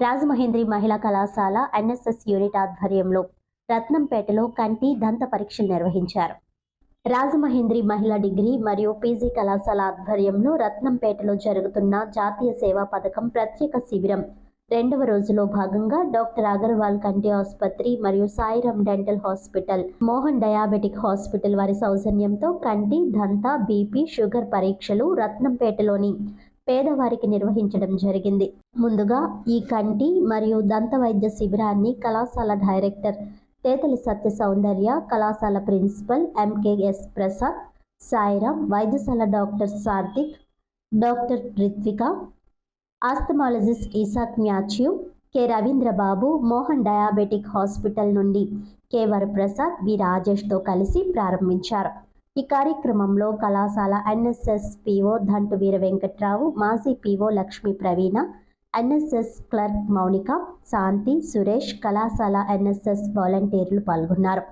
రాజమహేంద్రి మహిళా కళాశాల NSS unit ఆధ్వర్యంలో రత్నంపేటలో కంటి దంత పరీక్షలు నిర్వహించారు. రాజమహేంద్రి మహిళా డిగ్రీ మరియు పీజీ కళాశాల ఆధ్వర్యంలో రత్నంపేటలో జరుగుతున్న జాతీయ సేవా పథకం ప్రత్యేక శిబిరం 2వ రోజులో భాగంగా డాక్టర్ అగర్వాల్ కంటి ఆసుపత్రి మరియు Sairam dental hospital, Mohan diabetic hospital వారి సౌజన్యంతో కంటి, దంత, బీపీ, షుగర్ పరీక్షలు రత్నంపేటలోని పేదవారికి నిర్వహించడం జరిగింది. ముందుగా ఈ కంటి మరియు దంత వైద్య శిబిరాన్ని కళాశాల డైరెక్టర్ తేతలి సత్య సౌందర్య, కళాశాల ప్రిన్సిపల్ ఎంకేఎస్ ప్రసాద్, సాయిరామ్, వైద్యశాల doctor Satvik, doctor Ritvika, asthmalogist Isaac Mathew, K Ravindrababu, Mohan diabetic hospital నుండి కె వరప్రసాద్, వి రాజేష్తో కలిసి ప్రారంభించారు. ఈ కార్యక్రమంలో కళాశాల ఎన్ఎస్ఎస్ పిఓ దంటు వీర వెంకట్రావు, మాజీ PO Lakshmi Praveena, NSS clerk Mounika, Shanti, Suresh, కళాశాల ఎన్ఎస్ఎస్ వాలంటీర్లు పాల్గొన్నారు.